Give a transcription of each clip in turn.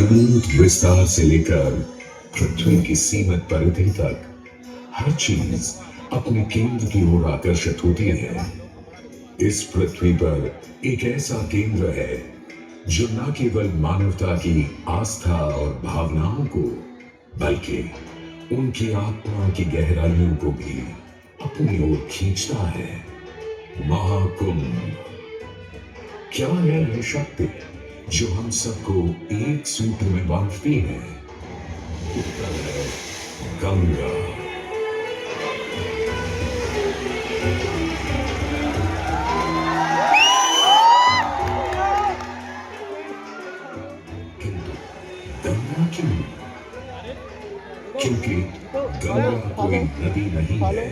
अनंत विस्तार से लेकर पृथ्वी की सीमित परिधि तक हर चीज अपने केंद्र की ओर आकर्षित होती है। इस पृथ्वी पर एक ऐसा केंद्र है जो न केवल मानवता की आस्था और भावनाओं को बल्कि उनकी आत्मा की गहराइयों को भी अपनी ओर खींचता है। महाकुंभ। क्या है यह शक्ति जो हम सबको एक सूत्र में बांधती है? उत्तर है गंगा। किंतु गंगा क्यों? क्योंकि गंगा कोई नदी नहीं है,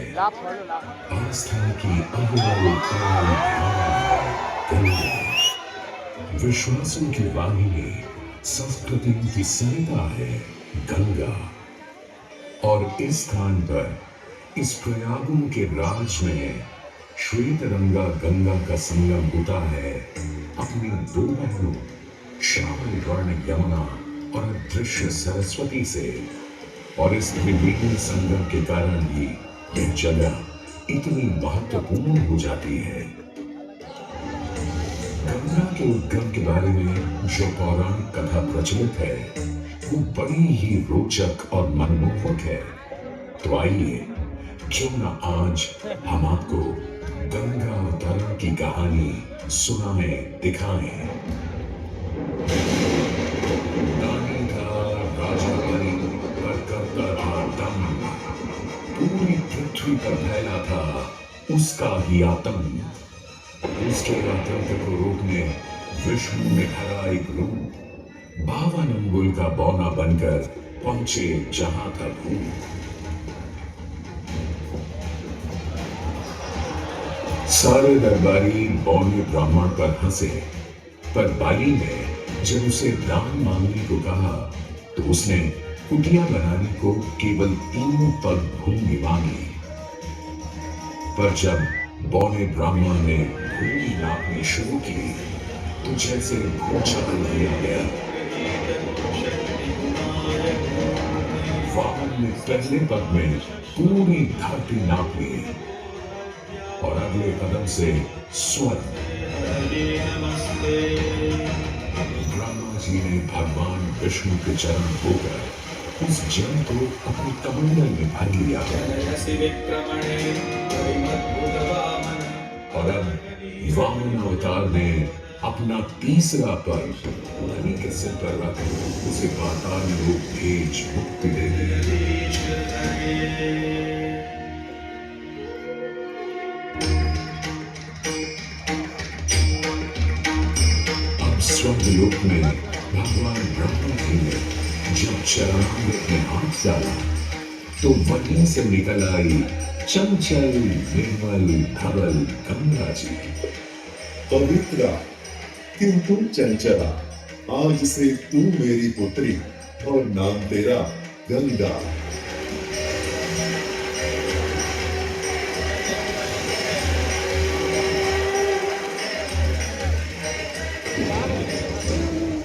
आस्था की अविरल धारा है गंगा। विश्वासों की वाहिनी, संस्कृतियों की सरिता है गंगा। और इस स्थान पर, इस प्रयागों के राज में श्वेतरंगा गंगा का संगम होता है अपनी दो बहनों श्यामल वर्ण यमुना और अदृश्य सरस्वती से। और इस त्रिवेणी संगम के कारण ही यह जगह इतनी महत्वपूर्ण हो जाती है। गंगा के उद्गम के बारे में जो पौराणिक कथा प्रचलित है वो बड़ी ही रोचक और मनमोहक है। तो आइए क्यों न आज हम आपको गंगा अवतरण की कहानी सुनाएं, दिखाएं। नानी था राजा बनी पर करता था दम, पूरी पृथ्वी पर फैला था उसका ही आतंक। उसके आतंक को रोकने विष्णु ने धरा एक रूप, 52 अंगुल का बौना बनकर पहुंचे जहां था भूत। सारे दरबारी बौने ब्राह्मण पर हंसे, पर बाली ने जब उसे दान मांगने को कहा तो उसने कुटिया बनाने को केवल 3 पग भूमि मांगी। पर जब बौने ब्राह्मण ने भूमि नापनी शुरू की तो जैसे भूचाल लिया गया। वामन ने पहले पग में पूरी धरती नाप ली और अगले कदम से स्वर्ग। ब्रह्मा जी ने भगवान विष्णु के चरण होकर उस जल को अपने कमंडल में भर लिया। और अब वामन अवतार ने अपना तीसरा पग बलि के सिर पर रख उसे पाताल लोक भेज मुक्ति दे दी। अब स्वर्गलोक में भगवान ब्रह्मा जी ने जब चरणामृत में हाथ डाला तो वहीं से निकल आई चंचल निर्मल धवल गंगा जी। पवित्रा किंतु चंचला, आज से तू मेरी पुत्री और नाम तेरा गंगा।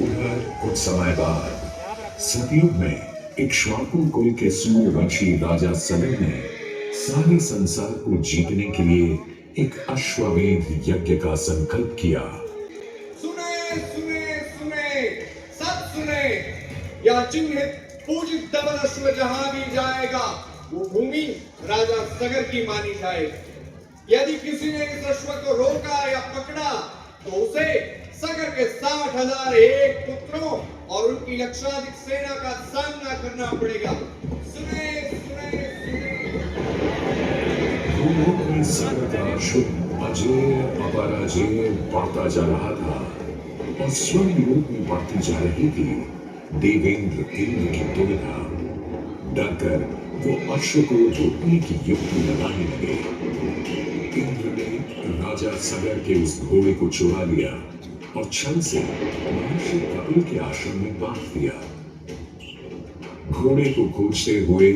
उधर कुछ समय बाद सतयुग में इक्ष्वाकु कुल के सूर्यवंशी राजा सगर ने सारे संसार को जीतने के लिए एक अश्वमेध यज्ञ का संकल्प किया। सुने सुने सुने, सब सुने, यह चिन्हित पूजित धवल अश्व जहां भी जाएगा वो भूमि राजा सगर की मानी जाएगी। यदि किसी ने इस अश्व को रोका या पकड़ा तो उसे सगर के 60,000 एक पुत्रों और उनकी लक्षाधिक सेना का सामना करना पड़ेगा। सुने सुने सुने। सगर का शुभ अजय अपराजय बढ़ता जा रहा था और स्वर्ण रूप में बढ़ती जा रही थी देवेंद्र इंद्र की दुविधा। डरकर वो अश्व को रोकने की युक्ति लगाने लगे। इंद्र ने राजा सगर के उस घोड़े को चुरा लिया और छल से महर्षि कपिल के आश्रम में बांध दिया। घोड़े को खोजते हुए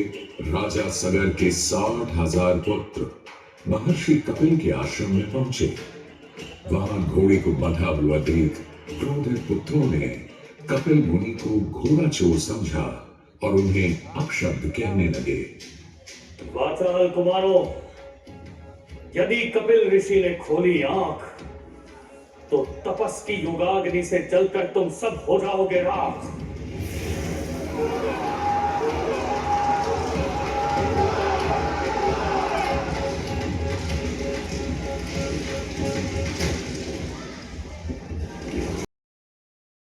राजा सगर के 60,000 पुत्र महर्षि कपिल के आश्रम में पहुंचे। वहां घोड़े को बंधा हुआ देख क्रोधित पुत्रों ने कपिल मुनि को घोड़ा चोर समझा और उन्हें अपशब्द कहने लगे। वाचाल कुमारों, यदि कपिल ऋषि ने खोली आंख तो तपस की युगाग्नि से जलकर तुम सब हो जाओगे राख।